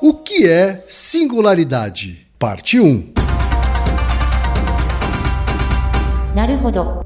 O que é singularidade? Parte 1. Naruhodo.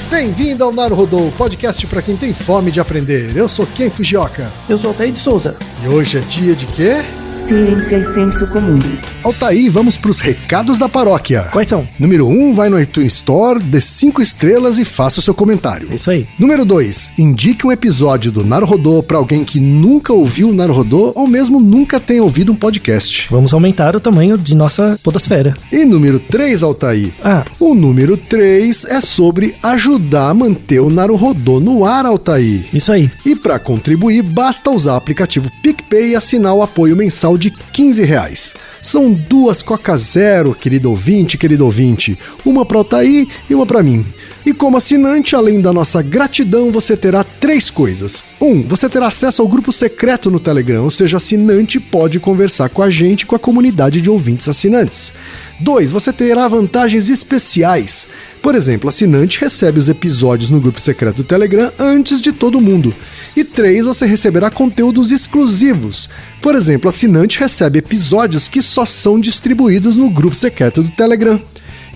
Bem-vindo ao Naruhodo, podcast para quem tem fome de aprender. Eu sou Ken Fujioka. Eu sou Altair de Souza. E hoje é dia de quê? Ciência e senso comum. Altair, vamos para os recados da paróquia. Quais são? Número 1, vai no iTunes Store, dê 5 estrelas e faça o seu comentário. Isso aí. Número 2, indique um episódio do Naruhodo para alguém que nunca ouviu o Naruhodo ou mesmo nunca tenha ouvido um podcast. Vamos aumentar o tamanho de nossa podosfera. E número 3, Altair. O número 3 é sobre ajudar a manter o Naruhodo no ar, Altair. Isso aí. E para contribuir, basta usar o aplicativo PicPay e assinar o apoio mensal de R$15. São 2 Coca Zero, querido ouvinte, uma para Altair e uma para mim. E como assinante, além da nossa gratidão, você terá 3 coisas. 1. Você terá acesso ao grupo secreto no Telegram, ou seja, assinante pode conversar com a gente e com a comunidade de ouvintes assinantes. 2. Você terá vantagens especiais. Por exemplo, assinante recebe os episódios no grupo secreto do Telegram antes de todo mundo. E 3. Você receberá conteúdos exclusivos. Por exemplo, assinante recebe episódios que só são distribuídos no grupo secreto do Telegram.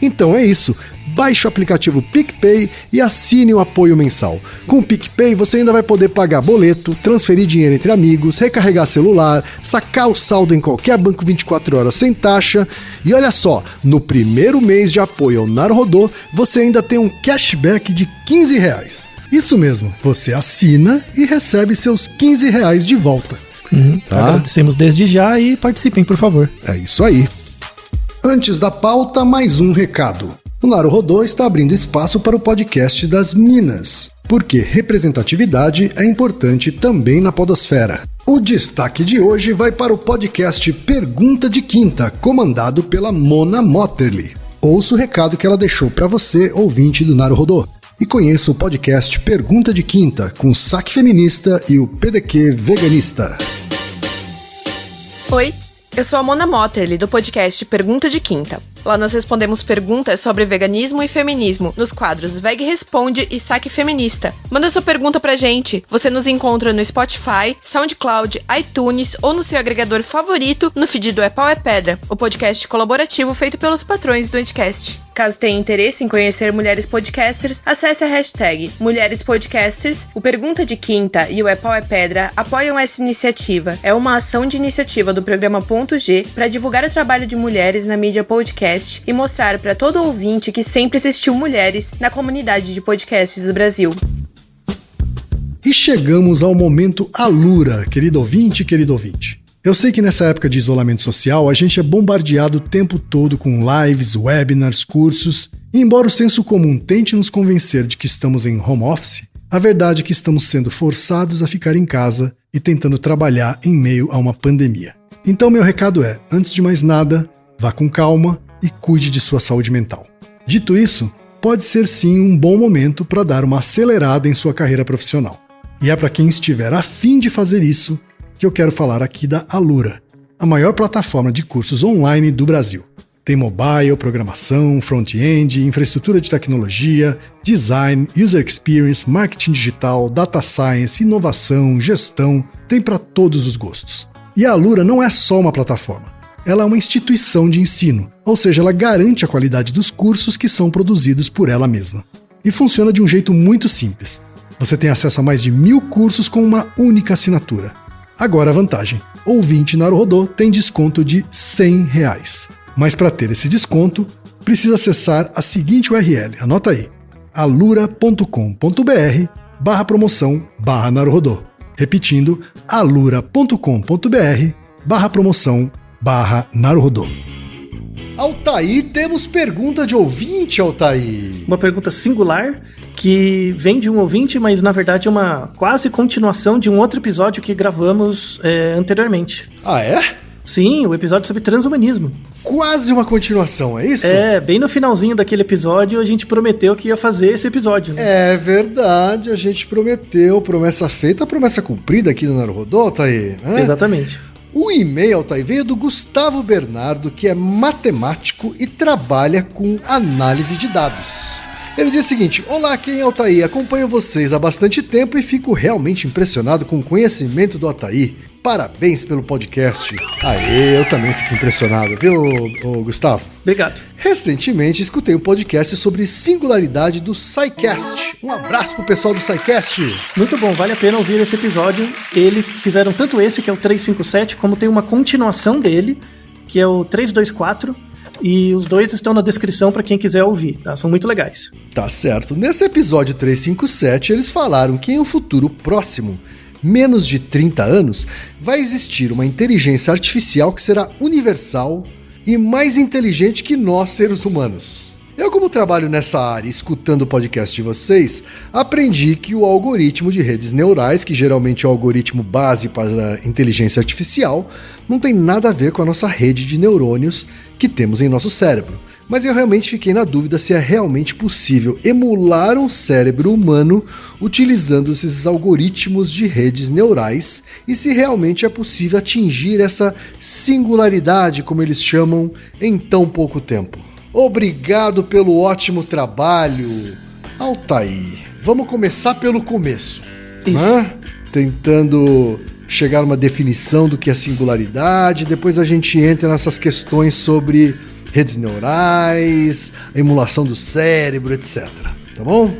Então é isso. Baixe o aplicativo PicPay e assine o apoio mensal. Com o PicPay você ainda vai poder pagar boleto, transferir dinheiro entre amigos, recarregar celular, sacar o saldo em qualquer banco 24 horas sem taxa. E olha só, no primeiro mês de apoio ao Naruhodo, você ainda tem um cashback de R$15. Isso mesmo, você assina e recebe seus R$15 de volta. Tá? Agradecemos desde já e participem, por favor. É isso aí. Antes da pauta, mais um recado. O Naruhodo está abrindo espaço para o podcast das Minas, porque representatividade é importante também na podosfera. O destaque de hoje vai para o podcast Pergunta de Quinta, comandado pela Mona Motterly. Ouça o recado que ela deixou para você, ouvinte do Naruhodo, e conheça o podcast Pergunta de Quinta, com o Saque Feminista e o PDQ Veganista. Oi, eu sou a Mona Motterly, do podcast Pergunta de Quinta. Lá nós respondemos perguntas sobre veganismo e feminismo nos quadros Veg Responde e Saque Feminista. Manda sua pergunta pra gente. Você nos encontra no Spotify, SoundCloud, iTunes ou no seu agregador favorito no feed do É Pau é Pedra, o podcast colaborativo feito pelos patrões do Anticast. Caso tenha interesse em conhecer mulheres podcasters, acesse a hashtag Mulheres Podcasters. O Pergunta de Quinta e o É Pau é Pedra apoiam essa iniciativa. É uma ação de iniciativa do programa Ponto G para divulgar o trabalho de mulheres na mídia podcast e mostrar para todo ouvinte que sempre existiu mulheres na comunidade de podcasts do Brasil. E chegamos ao momento Alura, querido ouvinte. Eu sei que nessa época de isolamento social a gente é bombardeado o tempo todo com lives, webinars, cursos, e embora o senso comum tente nos convencer de que estamos em home office, a verdade é que estamos sendo forçados a ficar em casa e tentando trabalhar em meio a uma pandemia. Então meu recado é, antes de mais nada, vá com calma e cuide de sua saúde mental. Dito isso, pode ser sim um bom momento para dar uma acelerada em sua carreira profissional. E é para quem estiver a fim de fazer isso que eu quero falar aqui da Alura, a maior plataforma de cursos online do Brasil. Tem mobile, programação, front-end, infraestrutura de tecnologia, design, user experience, marketing digital, data science, inovação, gestão, tem para todos os gostos. E a Alura não é só uma plataforma. Ela é uma instituição de ensino, ou seja, ela garante a qualidade dos cursos que são produzidos por ela mesma. E funciona de um jeito muito simples. Você tem acesso a mais de 1000 cursos com uma única assinatura. Agora a vantagem, ouvinte Naruhodo tem desconto de R$100. Mas para ter esse desconto, precisa acessar a seguinte URL, anota aí, alura.com.br/promoção/Naruhodo. Repetindo, alura.com.br/promoção/Naruhodo. Altair, temos pergunta de ouvinte, Altair. Uma pergunta singular que vem de um ouvinte, mas na verdade é uma quase continuação de um outro episódio que gravamos anteriormente. Ah, é? Sim, o episódio sobre transhumanismo. Quase uma continuação, é isso? É, bem no finalzinho daquele episódio a gente prometeu que ia fazer esse episódio. É verdade, a gente prometeu, promessa feita, promessa cumprida aqui no Naruhodo, Altair, né? Exatamente. O e-mail, Altair, veio do Gustavo Bernardo, que é matemático e trabalha com análise de dados. Ele diz o seguinte: olá, quem é o Altair? Acompanho vocês há bastante tempo e fico realmente impressionado com o conhecimento do Altair. Parabéns pelo podcast. Aê, eu também fico impressionado, viu, Gustavo? Obrigado. Recentemente escutei um podcast sobre singularidade do SciCast. Um abraço pro pessoal do SciCast. Muito bom, vale a pena ouvir esse episódio. Eles fizeram tanto esse, que é o 357, como tem uma continuação dele, que é o 324. E os dois estão na descrição para quem quiser ouvir, tá? São muito legais. Tá certo. Nesse episódio 357, eles falaram que em um futuro próximo, menos de 30 anos, vai existir uma inteligência artificial que será universal e mais inteligente que nós, seres humanos. Eu, como trabalho nessa área, escutando o podcast de vocês, aprendi que o algoritmo de redes neurais, que geralmente é o algoritmo base para a inteligência artificial, não tem nada a ver com a nossa rede de neurônios que temos em nosso cérebro. Mas eu realmente fiquei na dúvida se é realmente possível emular um cérebro humano utilizando esses algoritmos de redes neurais e se realmente é possível atingir essa singularidade, como eles chamam, em tão pouco tempo. Obrigado pelo ótimo trabalho, Altair. Vamos começar pelo começo, né? Tentando chegar a uma definição do que é singularidade, depois a gente entra nessas questões sobre redes neurais, a emulação do cérebro, etc. Tá bom?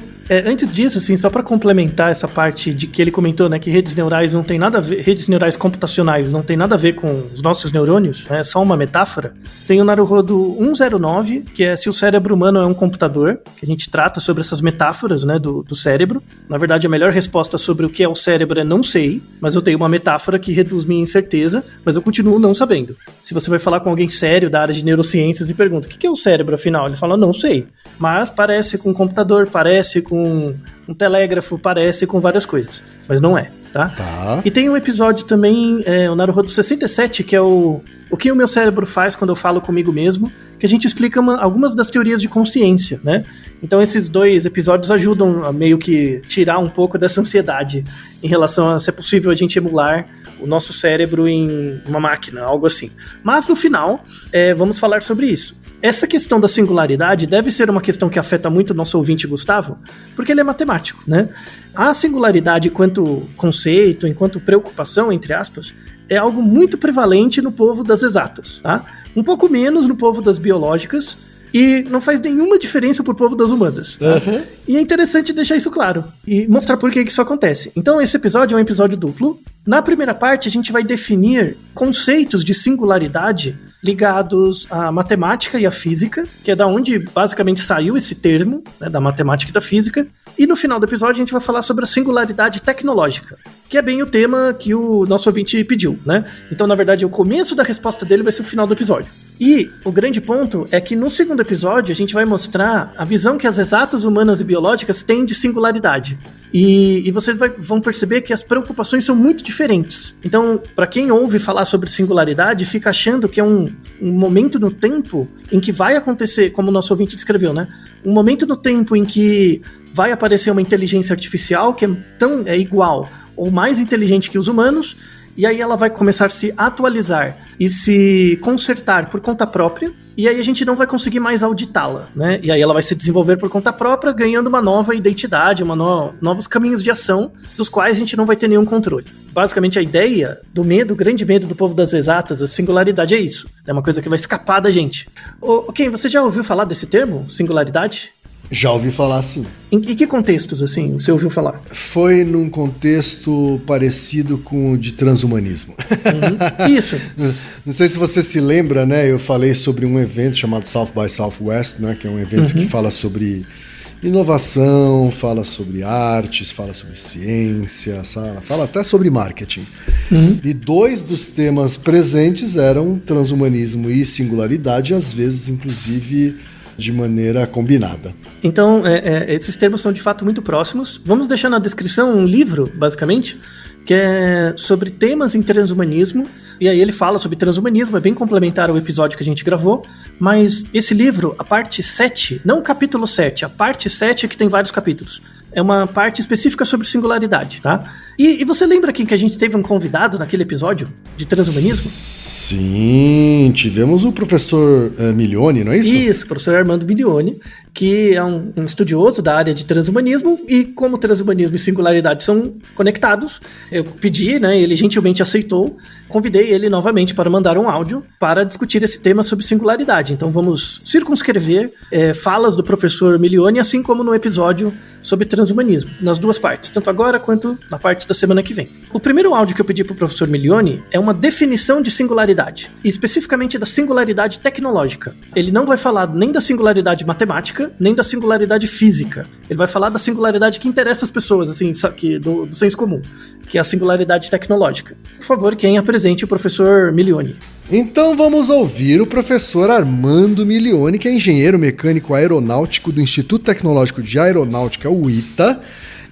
Antes disso, assim, só para complementar essa parte de que ele comentou, né, que redes neurais não tem nada a ver, redes neurais computacionais não tem nada a ver com os nossos neurônios, é só uma metáfora. Tem o Naruhodo 109, que é se o cérebro humano é um computador, que a gente trata sobre essas metáforas, né, do cérebro. Na verdade, a melhor resposta sobre o que é o cérebro é não sei, mas eu tenho uma metáfora que reduz minha incerteza, mas eu continuo não sabendo. Se você vai falar com alguém sério da área de neurociências e pergunta, o que é o cérebro, afinal? Ele fala, não sei, mas parece com um computador, parece com um telégrafo, parece com várias coisas, mas não é, tá? E tem um episódio também, o Naruhodo 67, que é o que o meu cérebro faz quando eu falo comigo mesmo, que a gente explica algumas das teorias de consciência, né? Então esses dois episódios ajudam a meio que tirar um pouco dessa ansiedade em relação a se é possível a gente emular o nosso cérebro em uma máquina, algo assim. Mas no final, vamos falar sobre isso. Essa questão da singularidade deve ser uma questão que afeta muito o nosso ouvinte Gustavo, porque ele é matemático, né? A singularidade enquanto conceito, enquanto preocupação, entre aspas, é algo muito prevalente no povo das exatas, tá? Um pouco menos no povo das biológicas e não faz nenhuma diferença pro povo das humanas. Tá? Uhum. E é interessante deixar isso claro e mostrar por que isso acontece. Então esse episódio é um episódio duplo. Na primeira parte a gente vai definir conceitos de singularidade ligados à matemática e à física, que é da onde basicamente saiu esse termo, né, da matemática e da física. E no final do episódio a gente vai falar sobre a singularidade tecnológica, que é bem o tema que o nosso ouvinte pediu, né? Então, na verdade, o começo da resposta dele vai ser o final do episódio. E o grande ponto é que no segundo episódio a gente vai mostrar a visão que as exatas humanas e biológicas têm de singularidade. E vocês vão perceber que as preocupações são muito diferentes. Então, para quem ouve falar sobre singularidade, fica achando que é um momento no tempo em que vai acontecer, como o nosso ouvinte descreveu, né? Um momento no tempo em que vai aparecer uma inteligência artificial que é igual ou mais inteligente que os humanos, e aí ela vai começar a se atualizar e se consertar por conta própria, e aí a gente não vai conseguir mais auditá-la, né? E aí ela vai se desenvolver por conta própria, ganhando uma nova identidade, novos caminhos de ação, dos quais a gente não vai ter nenhum controle. Basicamente a ideia do medo, o grande medo do povo das exatas, a singularidade é isso. É uma coisa que vai escapar da gente. Ken, você já ouviu falar desse termo, singularidade? Já ouvi falar, sim. Em que contextos, assim, você ouviu falar? Foi num contexto parecido com o de transhumanismo. Uhum. Isso. Não sei se você se lembra, né? Eu falei sobre um evento chamado South by Southwest, né? Que é um evento que fala sobre inovação, fala sobre artes, fala sobre ciência, fala até sobre marketing. E dois dos temas presentes eram transhumanismo e singularidade, às vezes, inclusive, de maneira combinada. Então, esses termos são de fato muito próximos. Vamos deixar na descrição um livro, basicamente, que é sobre temas em transhumanismo, e aí ele fala sobre transhumanismo, é bem complementar ao episódio que a gente gravou, mas esse livro, a parte 7, não o capítulo 7, a parte 7 que tem vários capítulos, é uma parte específica sobre singularidade, tá? E você lembra que a gente teve um convidado naquele episódio de transhumanismo? Sim, tivemos o professor Milioni, não é isso? Isso, o professor Armando Milioni, que é um estudioso da área de transhumanismo, e como transhumanismo e singularidade são conectados, eu pedi, né, ele gentilmente aceitou, convidei ele novamente para mandar um áudio para discutir esse tema sobre singularidade. Então vamos circunscrever falas do professor Milioni, assim como no episódio sobre transhumanismo, nas duas partes, tanto agora quanto na parte da semana que vem. O primeiro áudio que eu pedi para o professor Milioni é uma definição de singularidade, e especificamente da singularidade tecnológica. Ele não vai falar nem da singularidade matemática, nem da singularidade física. Ele vai falar da singularidade que interessa as pessoas, assim, do senso comum, que é a singularidade tecnológica. Por favor, quem apresente o professor Milioni. Então vamos ouvir o professor Armando Milioni, que é engenheiro mecânico aeronáutico do Instituto Tecnológico de Aeronáutica, o ITA,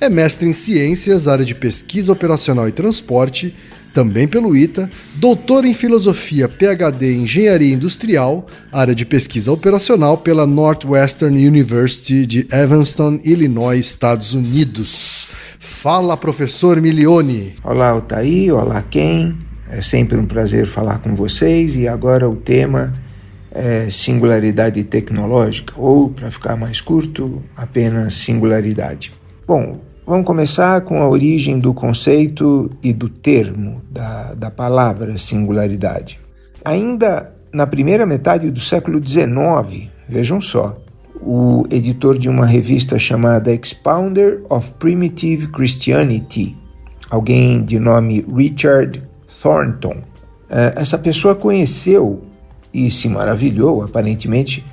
é mestre em ciências, área de pesquisa operacional e transporte, também pelo ITA, doutor em filosofia, PhD em engenharia industrial, área de pesquisa operacional pela Northwestern University de Evanston, Illinois, Estados Unidos. Fala, professor Milioni. Olá, Altair, olá, Ken. É sempre um prazer falar com vocês, e agora o tema é singularidade tecnológica, ou, para ficar mais curto, apenas singularidade. Bom, vamos começar com a origem do conceito e do termo da palavra singularidade. Ainda na primeira metade do século XIX, vejam só, o editor de uma revista chamada Expounder of Primitive Christianity, alguém de nome Richard Thornton, essa pessoa conheceu e se maravilhou, aparentemente,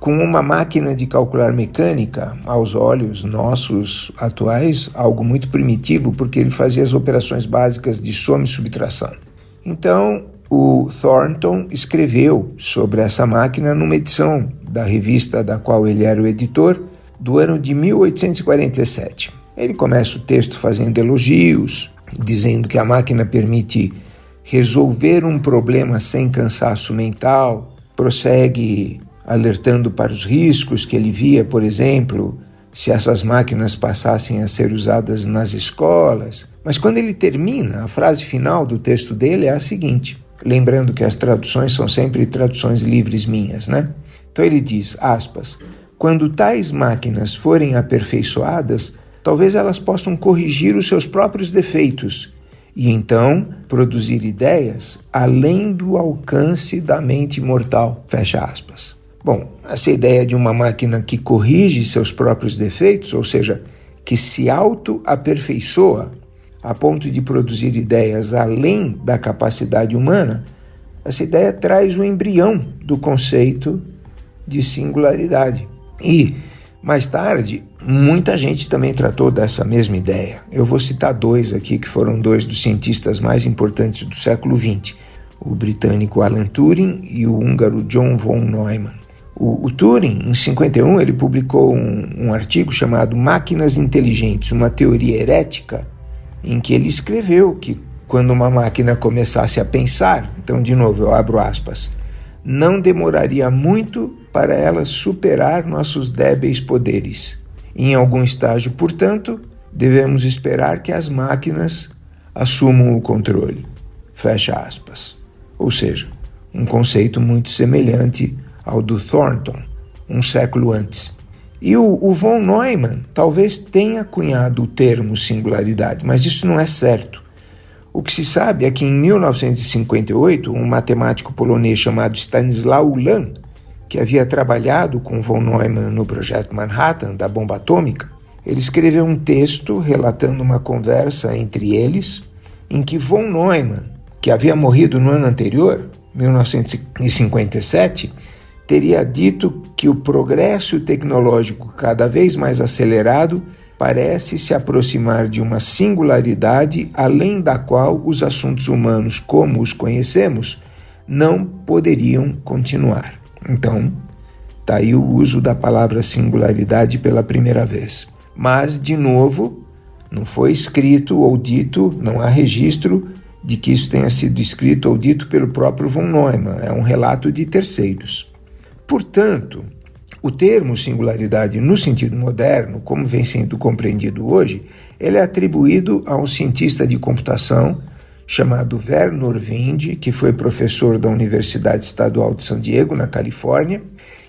com uma máquina de calcular mecânica, aos olhos nossos atuais, algo muito primitivo, porque ele fazia as operações básicas de soma e subtração. Então, o Thornton escreveu sobre essa máquina numa edição da revista da qual ele era o editor, do ano de 1847. Ele começa o texto fazendo elogios, dizendo que a máquina permite resolver um problema sem cansaço mental, prossegue alertando para os riscos que ele via, por exemplo, se essas máquinas passassem a ser usadas nas escolas. Mas quando ele termina, a frase final do texto dele é a seguinte, lembrando que as traduções são sempre traduções livres minhas, né? Então ele diz, aspas, quando tais máquinas forem aperfeiçoadas, talvez elas possam corrigir os seus próprios defeitos e então produzir ideias além do alcance da mente mortal, fecha aspas. Bom, essa ideia de uma máquina que corrige seus próprios defeitos, ou seja, que se auto-aperfeiçoa a ponto de produzir ideias além da capacidade humana, essa ideia traz o embrião do conceito de singularidade. E, mais tarde, muita gente também tratou dessa mesma ideia. Eu vou citar dois aqui, que foram dois dos cientistas mais importantes do século XX, o britânico Alan Turing e o húngaro John von Neumann. O Turing, em 51, ele publicou um artigo chamado Máquinas Inteligentes, uma teoria herética, em que ele escreveu que quando uma máquina começasse a pensar, então, de novo, eu abro aspas, não demoraria muito para ela superar nossos débeis poderes. Em algum estágio, portanto, devemos esperar que as máquinas assumam o controle. Fecha aspas. Ou seja, um conceito muito semelhante ao do Thornton, um século antes. E o von Neumann talvez tenha cunhado o termo singularidade, mas isso não é certo. O que se sabe é que em 1958, um matemático polonês chamado Stanisław Ulam, que havia trabalhado com von Neumann no projeto Manhattan da bomba atômica, ele escreveu um texto relatando uma conversa entre eles, em que von Neumann, que havia morrido no ano anterior, 1957, teria dito que o progresso tecnológico cada vez mais acelerado parece se aproximar de uma singularidade além da qual os assuntos humanos, como os conhecemos, não poderiam continuar. Então, está aí o uso da palavra singularidade pela primeira vez. Mas, de novo, não foi escrito ou dito, não há registro de que isso tenha sido escrito ou dito pelo próprio von Neumann. É um relato de terceiros. Portanto, o termo singularidade no sentido moderno, como vem sendo compreendido hoje, ele é atribuído a um cientista de computação chamado Vernor Wind, que foi professor da Universidade Estadual de San Diego, na Califórnia,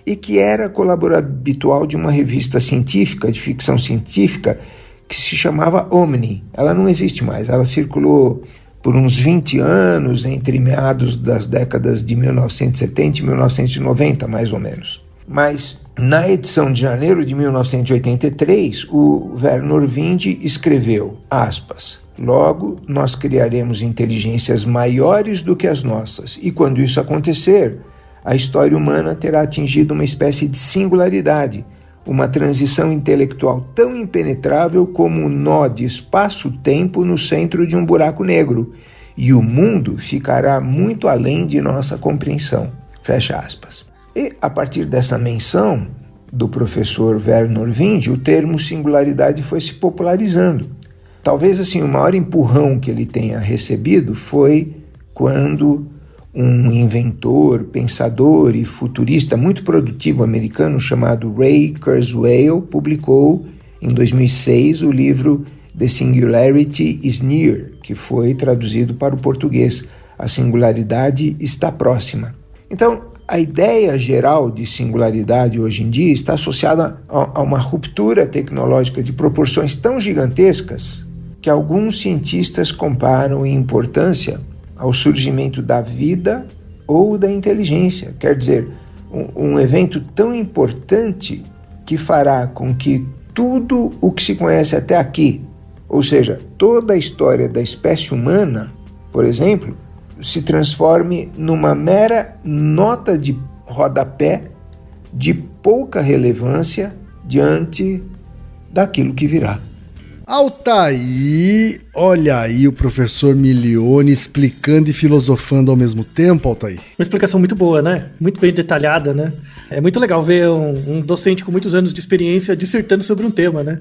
e que era colaborador habitual de uma revista científica, de ficção científica, que se chamava Omni. Ela não existe mais, ela circulou por uns 20 anos, entre meados das décadas de 1970 e 1990, mais ou menos. Mas, na edição de janeiro de 1983, o Vernor Vinge escreveu, aspas, logo, nós criaremos inteligências maiores do que as nossas, e quando isso acontecer, a história humana terá atingido uma espécie de singularidade, uma transição intelectual tão impenetrável como o nó de espaço-tempo no centro de um buraco negro, e o mundo ficará muito além de nossa compreensão. Fecha aspas. E, a partir dessa menção do professor Vernor Vinge, o termo singularidade foi se popularizando. Talvez assim, o maior empurrão que ele tenha recebido foi quando um inventor, pensador e futurista muito produtivo americano chamado Ray Kurzweil publicou em 2006 o livro The Singularity is Near, que foi traduzido para o português. A singularidade está próxima. Então, a ideia geral de singularidade hoje em dia está associada a uma ruptura tecnológica de proporções tão gigantescas que alguns cientistas comparam em importância ao surgimento da vida ou da inteligência. Quer dizer, um evento tão importante que fará com que tudo o que se conhece até aqui, ou seja, toda a história da espécie humana, por exemplo, se transforme numa mera nota de rodapé de pouca relevância diante daquilo que virá. Altair, olha aí o professor Milioni explicando e filosofando ao mesmo tempo, Altair. Uma explicação muito boa, né? Muito bem detalhada, né? É muito legal ver um docente com muitos anos de experiência dissertando sobre um tema, né?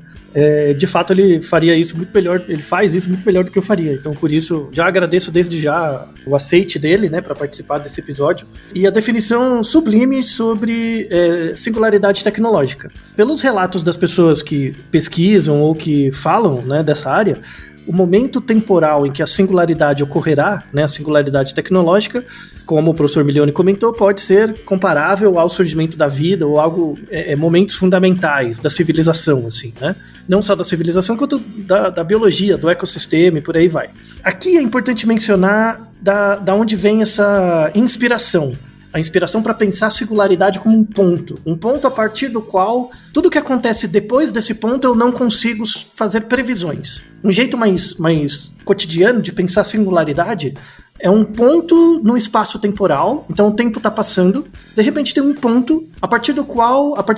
De fato, ele faria isso muito melhor, ele faz isso muito melhor do que eu faria. Então, por isso, já agradeço desde já o aceite dele, né, para participar desse episódio. E a definição sublime sobre singularidade tecnológica. Pelos relatos das pessoas que pesquisam ou que falam, né, dessa área, o momento temporal em que a singularidade ocorrerá, né, a singularidade tecnológica, como o professor Milioni comentou, pode ser comparável ao surgimento da vida ou algo, momentos fundamentais da civilização, assim, né? Não só da civilização, quanto da biologia, do ecossistema e por aí vai. Aqui é importante mencionar da onde vem essa inspiração. A inspiração para pensar a singularidade como um ponto a partir do qual tudo que acontece depois desse ponto eu não consigo fazer previsões. Um jeito mais cotidiano de pensar singularidade é um ponto no espaço temporal, então o tempo está passando, de repente tem um ponto a partir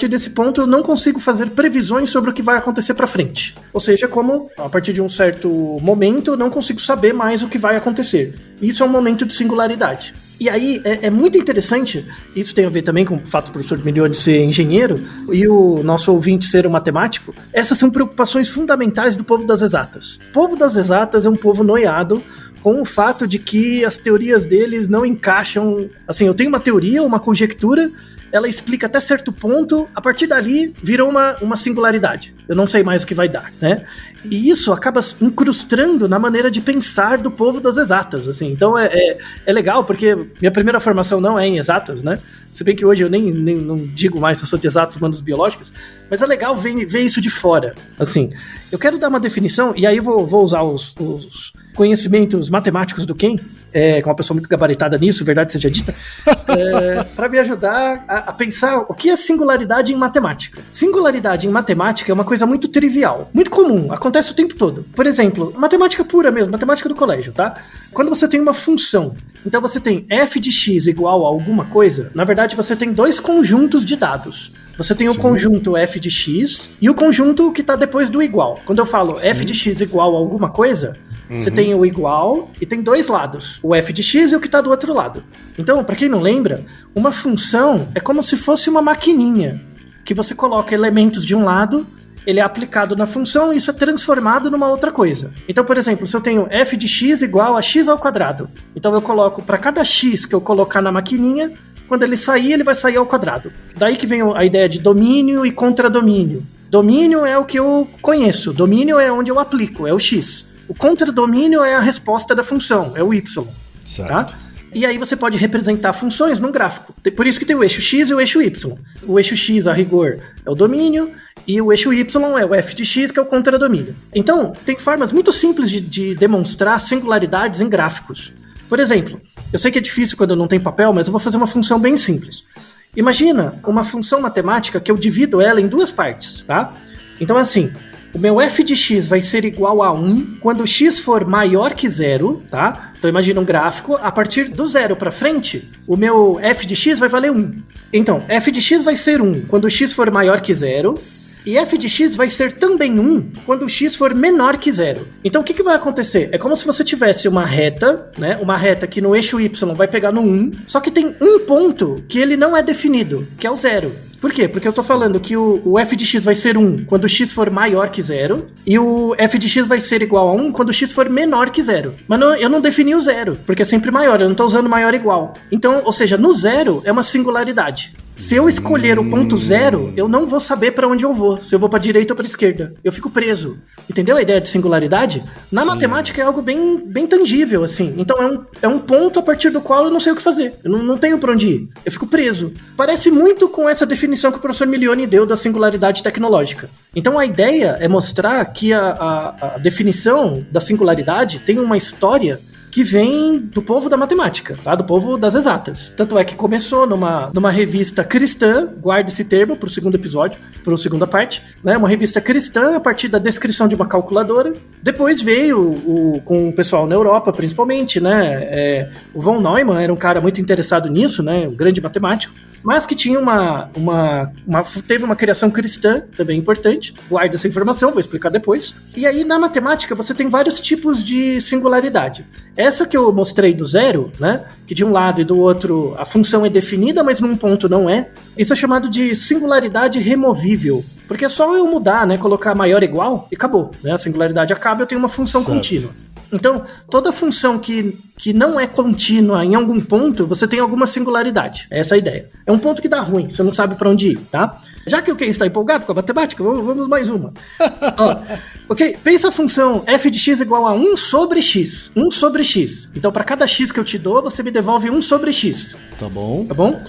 desse ponto eu não consigo fazer previsões sobre o que vai acontecer para frente. Ou seja, como a partir de um certo momento eu não consigo saber mais o que vai acontecer. Isso é um momento de singularidade. E aí é muito interessante, isso tem a ver também com o fato do professor Milioni ser engenheiro e o nosso ouvinte ser um matemático. Essas são preocupações fundamentais do povo das exatas. O povo das exatas é um povo noiado com o fato de que as teorias deles não encaixam. Assim, eu tenho uma teoria, uma conjectura, ela explica até certo ponto, a partir dali virou uma singularidade. Eu não sei mais o que vai dar, né? E isso acaba incrustando na maneira de pensar do povo das exatas, assim. Então é legal, porque minha primeira formação não é em exatas, né? Se bem que hoje eu nem não digo mais se eu sou de exatas, humanas biológicas, mas é legal ver isso de fora, assim. Eu quero dar uma definição, e aí vou usar os conhecimentos matemáticos do Ken, com uma pessoa muito gabaritada nisso, verdade seja dita, para me ajudar a pensar o que é singularidade em matemática. Singularidade em matemática é uma coisa muito trivial, muito comum, acontece o tempo todo. Por exemplo, matemática pura mesmo, matemática do colégio, tá? Quando você tem uma função, então você tem f de x igual a alguma coisa, na verdade você tem dois conjuntos de dados. Você tem o conjunto f de x e o conjunto que está depois do igual. Quando eu falo f de x igual a alguma coisa, você tem o igual e tem dois lados, o f de x e o que está do outro lado. Então, para quem não lembra, uma função é como se fosse uma maquininha, que você coloca elementos de um lado, ele é aplicado na função e isso é transformado numa outra coisa. Então, por exemplo, se eu tenho f de x igual a x ao quadrado, então eu coloco, para cada x que eu colocar na maquininha, quando ele sair, ele vai sair ao quadrado. Daí que vem a ideia de domínio e contradomínio. Domínio é o que eu conheço, domínio é onde eu aplico, é o x. O contradomínio é a resposta da função, é o y. Certo. Tá? E aí você pode representar funções num gráfico. Por isso que tem o eixo X e o eixo Y. O eixo X, a rigor, é o domínio, e o eixo Y é o f de x, que é o contradomínio. Então, tem formas muito simples de demonstrar singularidades em gráficos. Por exemplo, eu sei que é difícil quando não tem papel, mas eu vou fazer uma função bem simples. Imagina uma função matemática que eu divido ela em duas partes, tá? Então, assim, o meu f de x vai ser igual a 1 quando x for maior que 0, tá? Então imagina um gráfico, a partir do 0 para frente, o meu f de x vai valer 1. Então, f de x vai ser 1 quando x for maior que 0, e f de x vai ser também 1 quando x for menor que 0. Então o que vai acontecer? É como se você tivesse uma reta, né? Uma reta que no eixo y vai pegar no 1, só que tem um ponto que ele não é definido, que é o 0. Por quê? Porque eu tô falando que o f de x vai ser 1 quando x for maior que 0, e o f de x vai ser igual a 1 quando x for menor que 0. Mas eu não defini o 0, porque é sempre maior, eu não tô usando maior igual. Então, ou seja, no 0 é uma singularidade. Se eu escolher o ponto 0, eu não vou saber para onde eu vou, se eu vou para direita ou para esquerda. Eu fico preso. Entendeu a ideia de singularidade? Na matemática é algo bem tangível, assim. Então é um ponto a partir do qual eu não sei o que fazer. Eu não tenho para onde ir. Eu fico preso. Parece muito com essa definição que o professor Milioni deu da singularidade tecnológica. Então a ideia é mostrar que a definição da singularidade tem uma história que vem do povo da matemática, tá? Do povo das exatas. Tanto é que começou numa revista cristã, guarde esse termo para o segundo episódio, para a segunda parte, né? Uma revista cristã a partir da descrição de uma calculadora. Depois veio com o pessoal na Europa, principalmente, né? O von Neumann era um cara muito interessado nisso, né? Um grande matemático, mas que tinha teve uma criação cristã também importante. Guarda essa informação, vou explicar depois. E aí, na matemática, você tem vários tipos de singularidade. Essa que eu mostrei do 0, né, que de um lado e do outro a função é definida, mas num ponto não é, isso é chamado de singularidade removível. Porque é só eu mudar, né, colocar maior igual e acabou. Né, a singularidade acaba e eu tenho uma função contínua. Então, toda função que não é contínua em algum ponto, você tem alguma singularidade. Essa é a ideia. É um ponto que dá ruim, você não sabe para onde ir, tá? Já que o Ken está empolgado com a matemática, vamos mais uma. Ó, ok, pensa a função f de x igual a 1 sobre x. 1 sobre x. Então, para cada x que eu te dou, você me devolve 1 sobre x. Tá bom. Tá bom?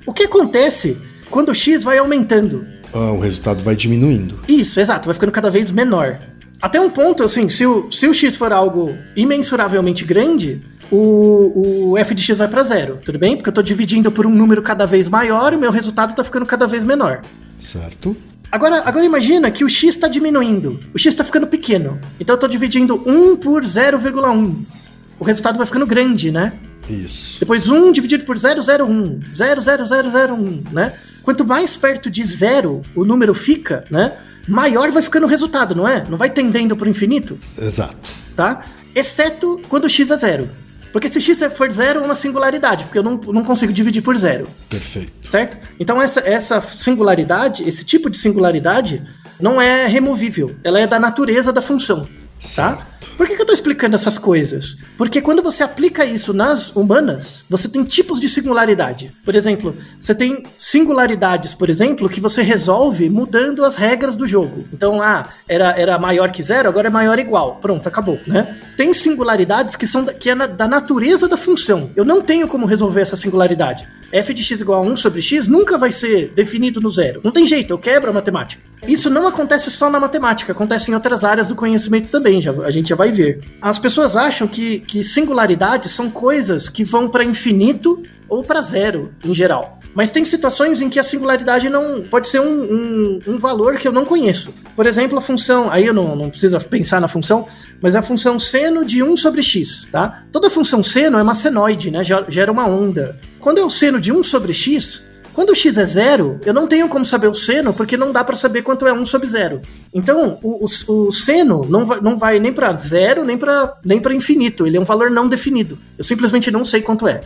O que acontece quando o x vai aumentando? O resultado vai diminuindo. Isso, exato, vai ficando cada vez menor. Até um ponto, assim, se o x for algo imensuravelmente grande, o f de x vai para 0, tudo bem? Porque eu estou dividindo por um número cada vez maior e o meu resultado está ficando cada vez menor. Certo. Agora imagina que o x está diminuindo, o x está ficando pequeno. Então eu estou dividindo 1 por 0,1. O resultado vai ficando grande, né? Isso. Depois 1 dividido por 0,01, 0,0001, né? Quanto mais perto de 0 o número fica, né? Maior vai ficando o resultado, não é? Não vai tendendo para o infinito? Exato. Tá? Exceto quando o x é 0. Porque se x for 0 é uma singularidade, porque eu não consigo dividir por 0. Perfeito. Certo? Então essa singularidade, esse tipo de singularidade, não é removível. Ela é da natureza da função. Tá? Por que eu estou explicando essas coisas? Porque quando você aplica isso nas humanas, você tem tipos de singularidade. Por exemplo, você tem singularidades, por exemplo, que você resolve mudando as regras do jogo. Então, era maior que 0, agora é maior igual. Pronto, acabou, né? Tem singularidades que é da natureza da função. Eu não tenho como resolver essa singularidade. F de x igual a 1 sobre x nunca vai ser definido no 0. Não tem jeito, eu quebro a matemática. Isso não acontece só na matemática, acontece em outras áreas do conhecimento também, a gente já vai ver. As pessoas acham que singularidades são coisas que vão para infinito ou para 0, em geral. Mas tem situações em que a singularidade não pode ser um valor que eu não conheço. Por exemplo, a função, aí eu não preciso pensar na função, mas a função seno de 1 sobre x, tá? Toda função seno é uma senoide, né? Gera uma onda. Quando é o seno de 1 sobre x, quando o x é 0, eu não tenho como saber o seno, porque não dá para saber quanto é 1 sobre 0. Então, o seno não vai nem para 0, nem para infinito. Ele é um valor não definido. Eu simplesmente não sei quanto é.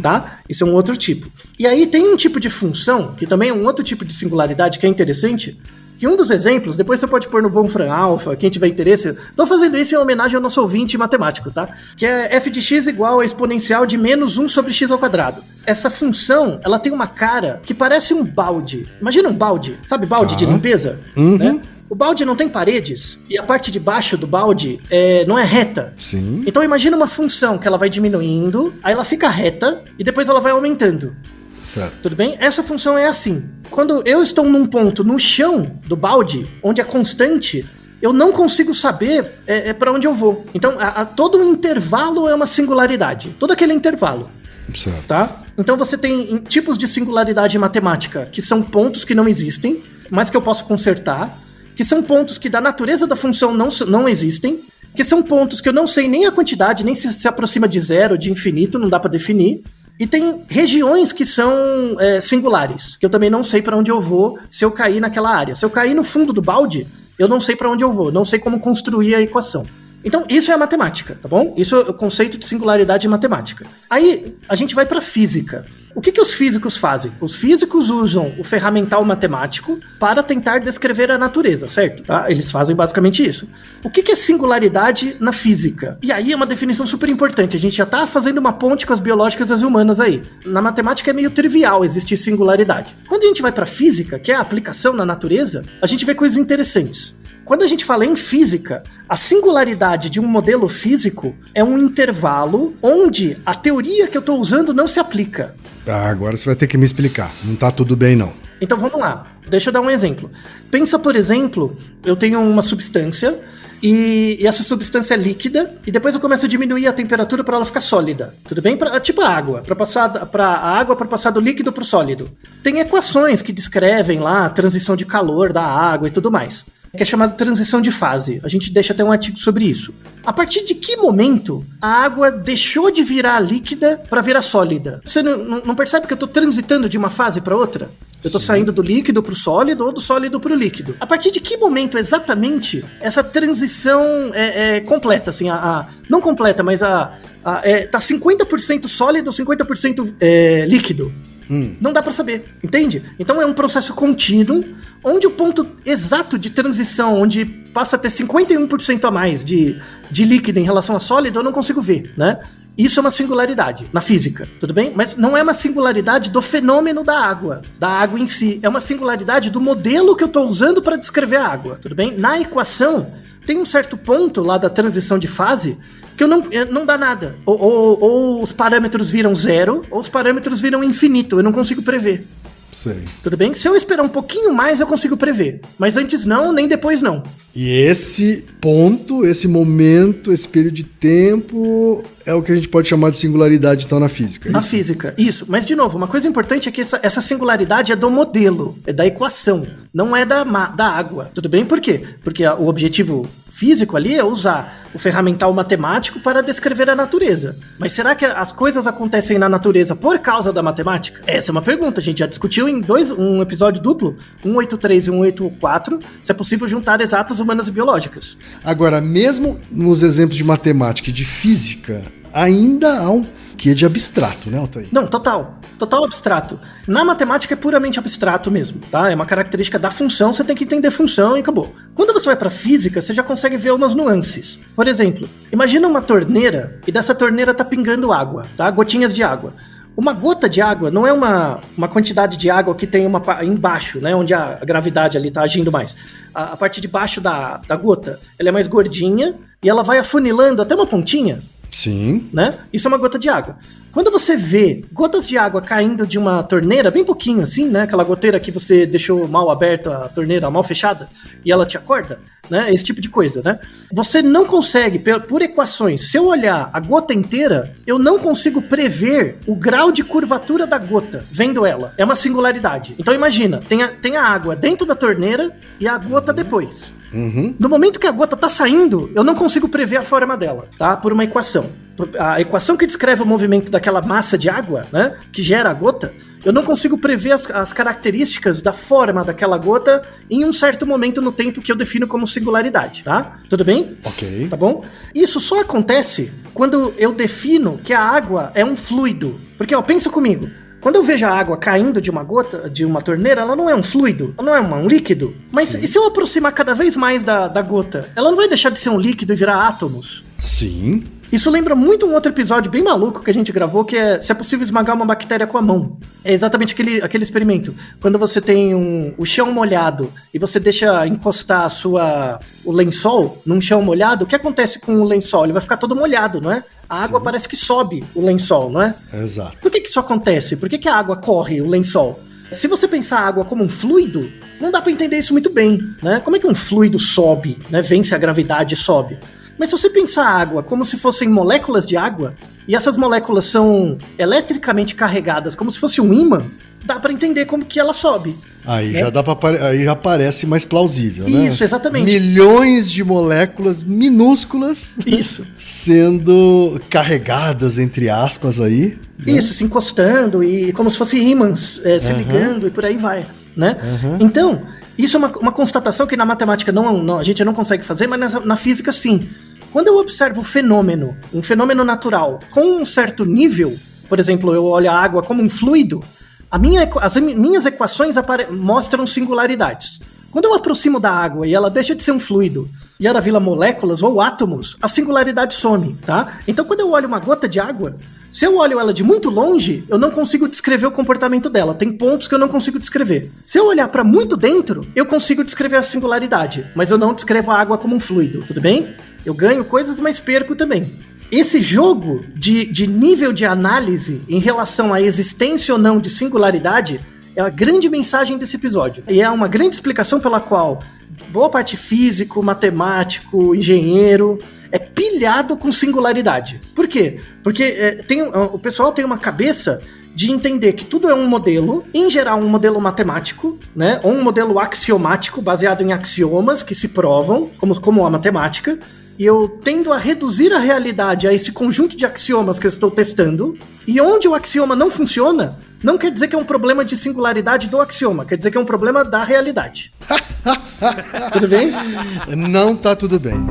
Tá? Isso é um outro tipo. E aí tem um tipo de função, que também é um outro tipo de singularidade, que é interessante, que um dos exemplos, depois você pode pôr no Wolfram Alpha, quem tiver interesse. Tô fazendo isso em homenagem ao nosso ouvinte matemático, tá? Que é f de x igual a exponencial de menos 1 sobre x ao quadrado. Essa função, ela tem uma cara que parece um balde. Imagina um balde, sabe balde de limpeza? Né? O balde não tem paredes e a parte de baixo do balde não é reta. Sim. Então imagina uma função que ela vai diminuindo, aí ela fica reta e depois ela vai aumentando. Certo. Tudo bem? Essa função é assim. Quando eu estou num ponto no chão do balde, onde é constante, eu não consigo saber para onde eu vou. Então todo o intervalo é uma singularidade. Todo aquele intervalo. Certo. Tá? Então você tem tipos de singularidade matemática, que são pontos que não existem, mas que eu posso consertar, que são pontos que da natureza da função não existem, que são pontos que eu não sei nem a quantidade, nem se aproxima de zero, de infinito, não dá para definir. E tem regiões que são singulares, que eu também não sei para onde eu vou se eu cair naquela área. Se eu cair no fundo do balde, eu não sei para onde eu vou, não sei como construir a equação. Então, isso é a matemática, tá bom? Isso é o conceito de singularidade matemática. Aí, a gente vai para física. O que os físicos fazem? Os físicos usam o ferramental matemático para tentar descrever a natureza, certo? Tá? Eles fazem basicamente isso. O que é singularidade na física? E aí é uma definição super importante. A gente já está fazendo uma ponte com as biológicas e as humanas aí. Na matemática é meio trivial existir singularidade. Quando a gente vai para física, que é a aplicação na natureza, a gente vê coisas interessantes. Quando a gente fala em física, a singularidade de um modelo físico é um intervalo onde a teoria que eu estou usando não se aplica. Agora você vai ter que me explicar. Não tá tudo bem, não. Então vamos lá. Deixa eu dar um exemplo. Pensa, por exemplo, eu tenho uma substância e essa substância é líquida e depois eu começo a diminuir a temperatura para ela ficar sólida. Tudo bem? Tipo a água. Para passar do líquido para o sólido. Tem equações que descrevem lá a transição de calor da água e tudo mais, que é chamada transição de fase. A gente deixa até um artigo sobre isso. A partir de que momento a água deixou de virar líquida para virar sólida? Você não percebe que eu estou transitando de uma fase para outra? Eu estou saindo do líquido para o sólido ou do sólido para o líquido. A partir de que momento exatamente essa transição é completa? Assim, não completa, mas tá 50% sólido, 50% líquido. Não dá pra saber, entende? Então é um processo contínuo, onde o ponto exato de transição, onde passa a ter 51% a mais de líquido em relação a sólido, eu não consigo ver, né? Isso é uma singularidade na física, tudo bem? Mas não é uma singularidade do fenômeno da água em si. É uma singularidade do modelo que eu tô usando para descrever a água, tudo bem? Na equação, tem um certo ponto lá da transição de fase que não dá nada. Ou os parâmetros viram zero, ou os parâmetros viram infinito. Eu não consigo prever. Sei. Tudo bem? Se eu esperar um pouquinho mais, eu consigo prever. Mas antes não, nem depois não. E esse ponto, esse momento, esse período de tempo é o que a gente pode chamar de singularidade, então, na física. Na física, isso. Mas, de novo, uma coisa importante é que essa singularidade é do modelo, é da equação, não é da água. Tudo bem? Por quê? Porque o objetivo físico ali é usar o ferramental matemático para descrever a natureza. Mas será que as coisas acontecem na natureza por causa da matemática? Essa é uma pergunta. A gente já discutiu em um episódio duplo, 183 e 184, se é possível juntar exatas, humanas e biológicas. Agora, mesmo nos exemplos de matemática e de física, ainda há um quê de abstrato, né, Altair? Não, total abstrato. Na matemática é puramente abstrato mesmo, tá? É uma característica da função, você tem que entender função e acabou. Quando você vai pra física, você já consegue ver umas nuances. Por exemplo, imagina uma torneira e dessa torneira tá pingando água, tá? Gotinhas de água. Uma gota de água não é uma quantidade de água que tem embaixo, né? Onde a gravidade ali tá agindo mais. A parte de baixo da gota, ela é mais gordinha e ela vai afunilando até uma pontinha. Sim. Né? Isso é uma gota de água. Quando você vê gotas de água caindo de uma torneira, bem pouquinho assim, né? Aquela goteira que você deixou mal aberta, a torneira mal fechada, e ela te acorda, né? Esse tipo de coisa, né? Você não consegue, por equações, se eu olhar a gota inteira, eu não consigo prever o grau de curvatura da gota, vendo ela. É uma singularidade. Então imagina, tem a água dentro da torneira e a gota depois. Uhum. No momento que a gota tá saindo, eu não consigo prever a forma dela, tá? Por uma equação. A equação que descreve o movimento daquela massa de água, né? Que gera a gota, eu não consigo prever as características da forma daquela gota em um certo momento no tempo que eu defino como singularidade, tá? Tudo bem? Ok. Tá bom? Isso só acontece quando eu defino que a água é um fluido. Porque, ó, pensa comigo. Quando eu vejo a água caindo de uma gota, de uma torneira, ela não é um fluido, ela não é um líquido. Mas e se eu aproximar cada vez mais da gota, ela não vai deixar de ser um líquido e virar átomos? Sim. Isso lembra muito um outro episódio bem maluco que a gente gravou, que é se é possível esmagar uma bactéria com a mão. É exatamente aquele experimento. Quando você tem o chão molhado e você deixa encostar o lençol num chão molhado, o que acontece com o lençol? Ele vai ficar todo molhado, não é? A água parece que sobe o lençol, não é? Exato. Por que isso acontece? Por que a água corre o lençol? Se você pensar a água como um fluido, não dá pra entender isso muito bem, né? Como é que um fluido sobe, né? Vence a gravidade e sobe. Mas se você pensar a água como se fossem moléculas de água, e essas moléculas são eletricamente carregadas como se fosse um ímã, dá pra entender como que ela sobe. Aí né? já dá aí já parece mais plausível, né? Isso, exatamente. Milhões de moléculas minúsculas Isso. sendo carregadas, entre aspas, aí. Né? Isso, se encostando e como se fossem ímãs se ligando e por aí vai, né? Então, isso é uma constatação que na matemática a gente não consegue fazer, mas na física sim. Quando eu observo um fenômeno natural com um certo nível, por exemplo, eu olho a água como um fluido, as minhas equações mostram singularidades. Quando eu aproximo da água e ela deixa de ser um fluido e ela vira moléculas ou átomos, a singularidade some, tá? Então quando eu olho uma gota de água, se eu olho ela de muito longe, eu não consigo descrever o comportamento dela. Tem pontos que eu não consigo descrever. Se eu olhar para muito dentro, eu consigo descrever a singularidade, mas eu não descrevo a água como um fluido, tudo bem? Eu ganho coisas, mas perco também. Esse jogo de nível de análise em relação à existência ou não de singularidade é a grande mensagem desse episódio. E é uma grande explicação pela qual boa parte físico, matemático, engenheiro é pilhado com singularidade. Por quê? Porque o pessoal tem uma cabeça de entender que tudo é um modelo, em geral um modelo matemático, né? Ou um modelo axiomático baseado em axiomas que se provam, como a matemática. E eu tendo a reduzir a realidade a esse conjunto de axiomas que eu estou testando. E onde o axioma não funciona, não quer dizer que é um problema de singularidade do axioma, quer dizer que é um problema da realidade. Tudo bem? Não tá tudo bem.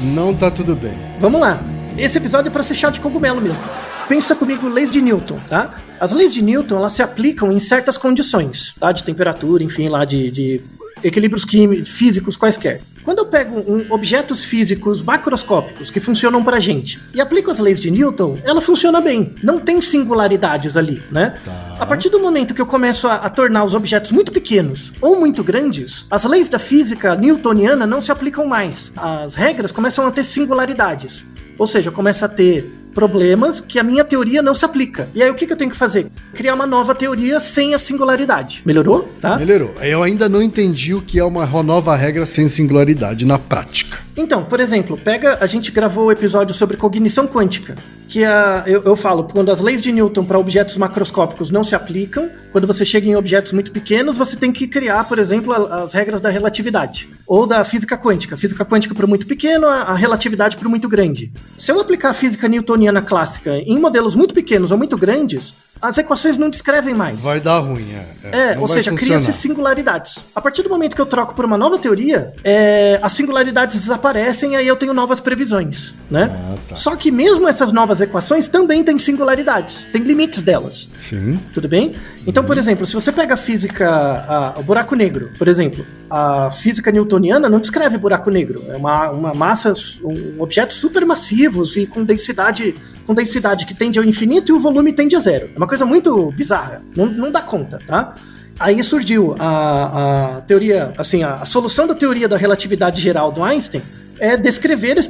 Não tá tudo bem. Vamos lá. Esse episódio é pra ser chá de cogumelo mesmo. Pensa comigo, leis de Newton, tá? As leis de Newton, elas se aplicam em certas condições, tá? De temperatura, enfim, lá de equilíbrios físicos quaisquer. Quando eu pego objetos físicos macroscópicos que funcionam pra gente e aplico as leis de Newton, ela funciona bem. Não tem singularidades ali, né? Tá. A partir do momento que eu começo a tornar os objetos muito pequenos ou muito grandes, as leis da física newtoniana não se aplicam mais. As regras começam a ter singularidades. Ou seja, começa a ter problemas que a minha teoria não se aplica. E aí o que eu tenho que fazer? Criar uma nova teoria sem a singularidade. Melhorou? Tá? Melhorou. Eu ainda não entendi o que é uma nova regra sem singularidade na prática. Então, por exemplo, a gente gravou o episódio sobre cognição quântica, que eu falo, quando as leis de Newton para objetos macroscópicos não se aplicam, quando você chega em objetos muito pequenos, você tem que criar, por exemplo, as regras da relatividade, ou da física quântica. Física quântica para o muito pequeno, a relatividade para o muito grande. Se eu aplicar a física newtoniana clássica em modelos muito pequenos ou muito grandes, as equações não descrevem mais. Vai dar ruim, ou seja, cria-se singularidades. A partir do momento que eu troco por uma nova teoria, as singularidades desaparecem e aí eu tenho novas previsões, né? Tá. Só que mesmo essas novas equações também têm singularidades, tem limites delas. Sim. Tudo bem? Então, por exemplo, se você pega a física, o buraco negro, por exemplo, a física newtoniana não descreve buraco negro. É uma massa, objetos supermassivos e com densidade que tende ao infinito e o volume tende a zero. É uma coisa muito bizarra. Não dá conta, tá? Aí surgiu a teoria, assim, a solução da teoria da relatividade geral do Einstein é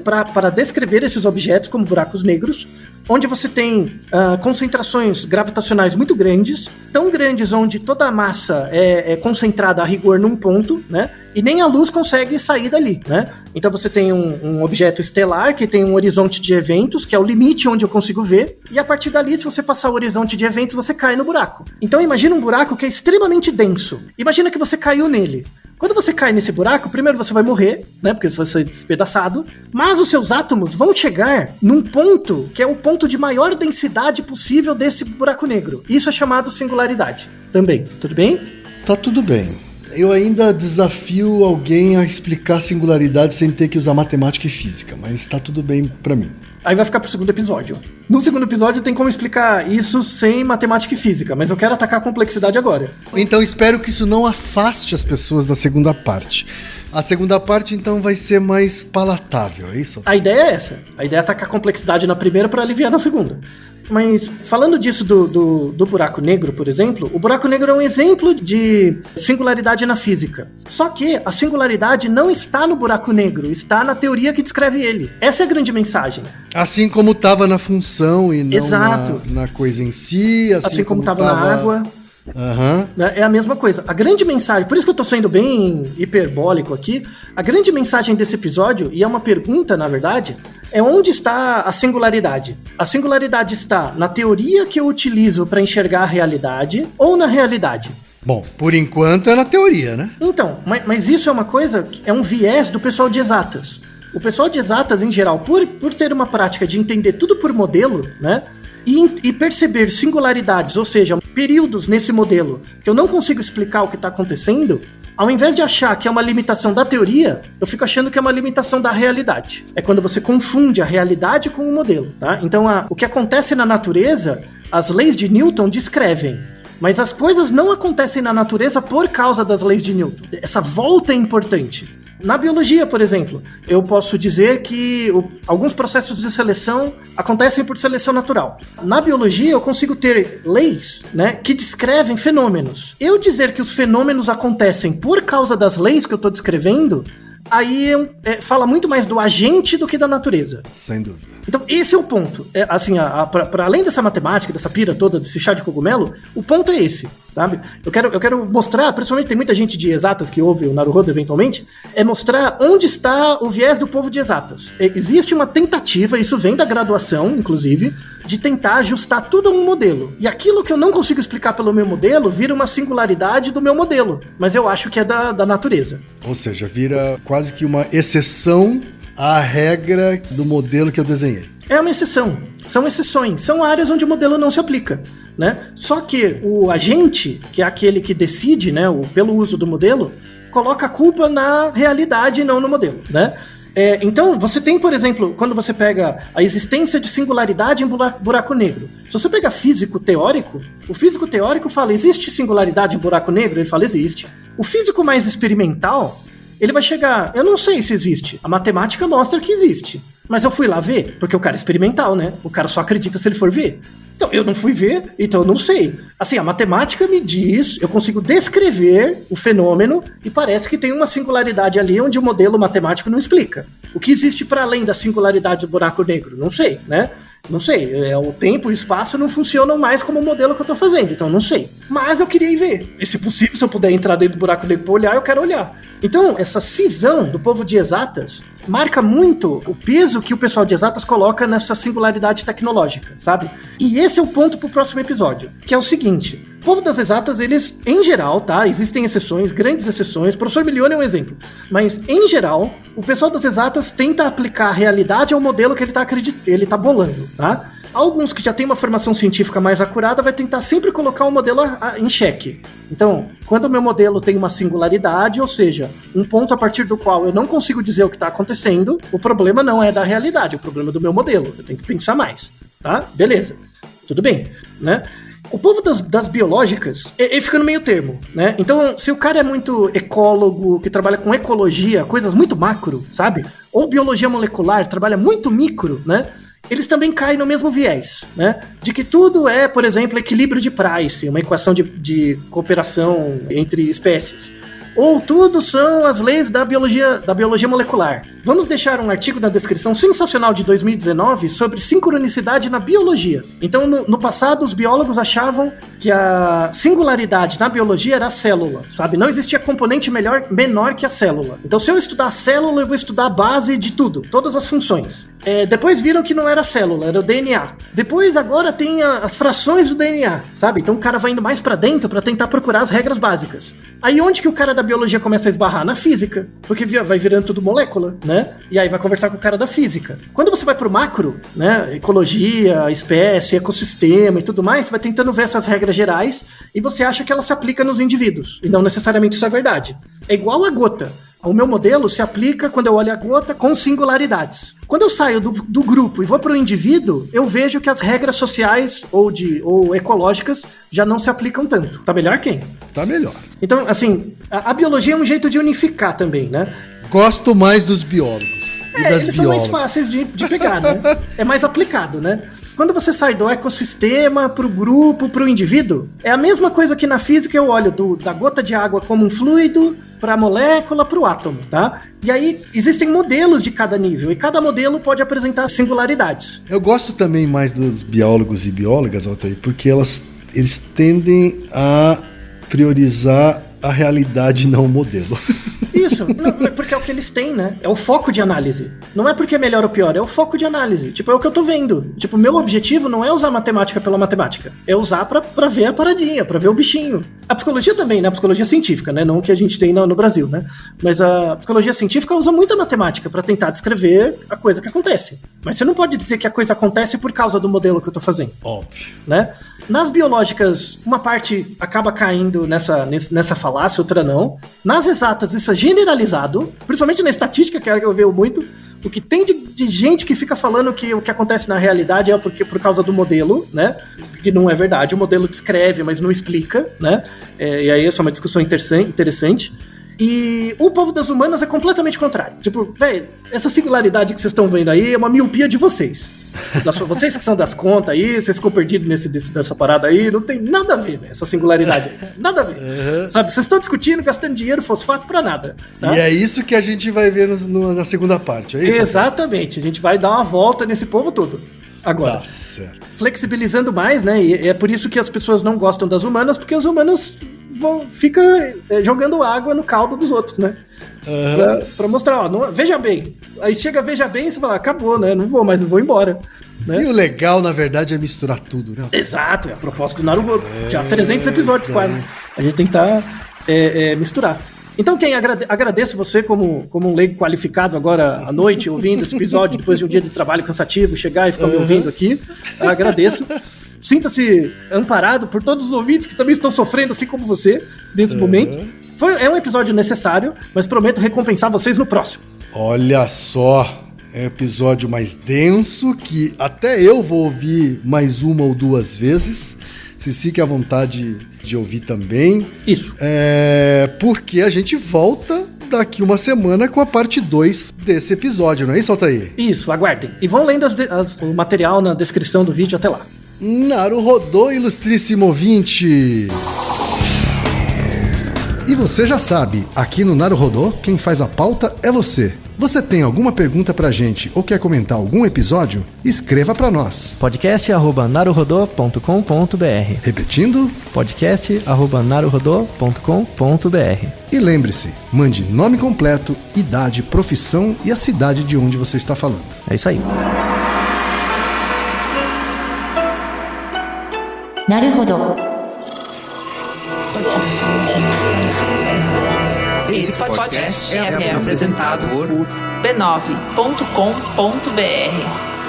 para descrever esses objetos como buracos negros, onde você tem concentrações gravitacionais muito grandes, tão grandes onde toda a massa é concentrada a rigor num ponto, né? E nem a luz consegue sair dali, né? Então você tem um objeto estelar que tem um horizonte de eventos, que é o limite onde eu consigo ver, e a partir dali, se você passar o horizonte de eventos, você cai no buraco. Então imagina um buraco que é extremamente denso. Imagina que você caiu nele. Quando você cai nesse buraco, primeiro você vai morrer, né? Porque você vai ser despedaçado. Mas os seus átomos vão chegar num ponto que é o ponto de maior densidade possível desse buraco negro. Isso é chamado singularidade. Também. Tudo bem? Tá tudo bem. Eu ainda desafio alguém a explicar singularidade sem ter que usar matemática e física, mas tá tudo bem pra mim. Aí vai ficar pro segundo episódio. No segundo episódio tem como explicar isso sem matemática e física, mas eu quero atacar a complexidade agora. Então espero que isso não afaste as pessoas da segunda parte. A segunda parte, então, vai ser mais palatável, é isso? A ideia é essa. A ideia é atacar a complexidade na primeira para aliviar na segunda. Mas falando disso do buraco negro, por exemplo, o buraco negro é um exemplo de singularidade na física. Só que a singularidade não está no buraco negro, está na teoria que descreve ele. Essa é a grande mensagem. Assim como estava na função e não Exato. na coisa em si. Assim como estava na água. Uhum. É a mesma coisa. A grande mensagem, por isso que eu tô sendo bem hiperbólico aqui, a grande mensagem desse episódio, e é uma pergunta, na verdade, é onde está a singularidade? A singularidade está na teoria que eu utilizo para enxergar a realidade ou na realidade? Bom, por enquanto é na teoria, né? Então, mas isso é uma coisa, é um viés do pessoal de exatas. O pessoal de exatas, em geral, por ter uma prática de entender tudo por modelo, né? E perceber singularidades, ou seja, períodos nesse modelo que eu não consigo explicar o que está acontecendo, ao invés de achar que é uma limitação da teoria, eu fico achando que é uma limitação da realidade. É quando você confunde a realidade com o modelo, tá? Então, o que acontece na natureza, as leis de Newton descrevem, mas as coisas não acontecem na natureza por causa das leis de Newton. Essa volta é importante. Na biologia, por exemplo, eu posso dizer que alguns processos de seleção acontecem por seleção natural. Na biologia, eu consigo ter leis, né, que descrevem fenômenos. Eu dizer que os fenômenos acontecem por causa das leis que eu estou descrevendo, aí fala muito mais do agente do que da natureza. Sem dúvida. Então, esse é o ponto. Para além dessa matemática, dessa pira toda, desse chá de cogumelo, o ponto é esse, sabe? Eu quero mostrar, principalmente tem muita gente de exatas que ouve o Naruhodo eventualmente, é mostrar onde está o viés do povo de exatas. Existe uma tentativa, isso vem da graduação, inclusive, de tentar ajustar tudo a um modelo. E aquilo que eu não consigo explicar pelo meu modelo vira uma singularidade do meu modelo. Mas eu acho que é da natureza. Ou seja, vira quase que uma exceção à regra do modelo que eu desenhei. É uma exceção. São exceções. São áreas onde o modelo não se aplica, né? Só que o agente, que é aquele que decide, né, pelo uso do modelo, coloca a culpa na realidade e não no modelo, né? Então, você tem, por exemplo, quando você pega a existência de singularidade em buraco negro. Se você pega físico teórico, o físico teórico fala, existe singularidade em buraco negro? Ele fala, existe. O físico mais experimental, ele vai chegar, eu não sei se existe. A matemática mostra que existe. Mas eu fui lá ver, porque o cara é experimental, né? O cara só acredita se ele for ver. Então, eu não fui ver, então eu não sei. Assim, a matemática me diz, eu consigo descrever o fenômeno e parece que tem uma singularidade ali onde o modelo matemático não explica. O que existe para além da singularidade do buraco negro? Não sei, né? Não sei, o tempo e o espaço não funcionam mais como o modelo que eu tô fazendo, então não sei. Mas eu queria ir ver. E se possível, se eu puder entrar dentro do buraco negro pra olhar, eu quero olhar. Então, essa cisão do povo de exatas marca muito o peso que o pessoal de exatas coloca nessa singularidade tecnológica, sabe? E esse é o ponto pro próximo episódio, que é o seguinte: o povo das exatas, eles, em geral, tá? Existem exceções, grandes exceções, o professor Milione é um exemplo, mas, em geral, o pessoal das exatas tenta aplicar a realidade ao modelo que ele tá bolando, tá? Alguns que já têm uma formação científica mais acurada vai tentar sempre colocar o modelo em xeque. Então, quando o meu modelo tem uma singularidade, ou seja, um ponto a partir do qual eu não consigo dizer o que está acontecendo, o problema não é da realidade, o problema é do meu modelo. Eu tenho que pensar mais, tá? Beleza, tudo bem, né? O povo das biológicas, ele fica no meio termo, né? Então, se o cara é muito ecólogo, que trabalha com ecologia, coisas muito macro, sabe? Ou biologia molecular, trabalha muito micro, né? Eles também caem no mesmo viés, né? De que tudo é, por exemplo, equilíbrio de Price, uma equação de cooperação entre espécies. Ou tudo são as leis da biologia molecular. Vamos deixar um artigo na descrição sensacional de 2019 sobre sincronicidade na biologia. Então, no passado, os biólogos achavam que a singularidade na biologia era a célula, sabe? Não existia componente menor que a célula. Então, se eu estudar a célula, eu vou estudar a base de tudo, todas as funções. Depois viram que não era a célula, era o DNA. Depois, agora, tem as frações do DNA, sabe? Então, o cara vai indo mais pra dentro pra tentar procurar as regras básicas. Aí, onde que o cara da biologia começa a esbarrar? Na física, porque vai virando tudo molécula, né? né? E aí vai conversar com o cara da física. Quando você vai pro macro, né? Ecologia, espécie, ecossistema e tudo mais, você vai tentando ver essas regras gerais e você acha que ela se aplica nos indivíduos. E não necessariamente isso é verdade. É igual a gota. O meu modelo se aplica quando eu olho a gota com singularidades. Quando eu saio do grupo e vou para o indivíduo, eu vejo que as regras sociais ou ecológicas já não se aplicam tanto. Tá melhor quem? Tá melhor. Então, assim, a biologia é um jeito de unificar também, né? Gosto mais dos biólogos e das eles biólogas. são mais fáceis de pegar, né? É mais aplicado, né? Quando você sai do ecossistema pro grupo, pro indivíduo, é a mesma coisa que na física eu olho da gota de água como um fluido, pra molécula, pro átomo, tá? E aí existem modelos de cada nível, e cada modelo pode apresentar singularidades. Eu gosto também mais dos biólogos e biólogas, Altair, porque eles tendem a priorizar a realidade, não o modelo. Isso, não, porque é o que eles têm, né? É o foco de análise. Não é porque é melhor ou pior, é o foco de análise. Tipo, é o que eu tô vendo. Tipo, meu objetivo não é usar matemática pela matemática. É usar pra ver a paradinha, pra ver o bichinho. A psicologia também, né? A psicologia científica, né? Não o que a gente tem no Brasil, né? Mas a psicologia científica usa muita matemática pra tentar descrever a coisa que acontece. Mas você não pode dizer que a coisa acontece por causa do modelo que eu tô fazendo. Óbvio. Né? Nas biológicas, uma parte acaba caindo nessa falácia, outra não. Nas exatas, isso é generalizado, principalmente na estatística, que é o que eu vejo muito. O que tem de gente que fica falando que o que acontece na realidade é por causa do modelo, né? Que não é verdade. O modelo descreve, mas não explica, né? E aí essa é uma discussão interessante. E o povo das humanas é completamente contrário. Tipo, velho, essa singularidade que vocês estão vendo aí é uma miopia de vocês. Vocês que são das contas aí, vocês ficam perdidos nessa parada aí, não tem nada a ver, né, essa singularidade. Nada a ver. Sabe, vocês estão discutindo, gastando dinheiro, fosfato pra nada. Tá? E é isso que a gente vai ver na segunda parte, é isso? Exatamente, a gente vai dar uma volta nesse povo todo. Agora, tá certo. Flexibilizando mais, né, e é por isso que as pessoas não gostam das humanas, porque as humanas ficam jogando água no caldo dos outros, né? Pra mostrar, ó, veja bem. Aí chega, veja bem, e você fala, acabou, né? Não vou mais, eu vou embora. Né? E o legal, na verdade, é misturar tudo, né? Exato, é a proposta do Naruhodo. Já 300 episódios quase. A gente tem que misturar. Então, agradeço você como um leigo qualificado agora à noite, ouvindo esse episódio depois de um dia de trabalho cansativo, chegar e ficar me ouvindo aqui. Agradeço. Sinta-se amparado por todos os ouvintes que também estão sofrendo, assim como você, nesse momento. É um episódio necessário, mas prometo recompensar vocês no próximo. Olha só, é um episódio mais denso, que até eu vou ouvir mais uma ou duas vezes. Vocês fiquem à vontade de ouvir também. Isso. Porque a gente volta daqui uma semana com a parte 2 desse episódio, não é isso, Altair? Isso, aguardem. E vão lendo o material na descrição do vídeo até lá. Naruhodô, ilustríssimo ouvinte! E você já sabe, aqui no Naruhodô, quem faz a pauta é você. Você tem alguma pergunta pra gente ou quer comentar algum episódio? Escreva pra nós. podcast@naruhodô.com.br. Repetindo? podcast@naruhodô.com.br. E lembre-se, mande nome completo, idade, profissão e a cidade de onde você está falando. É isso aí. Naruhodo. Esse podcast é apresentado por b9.com.br.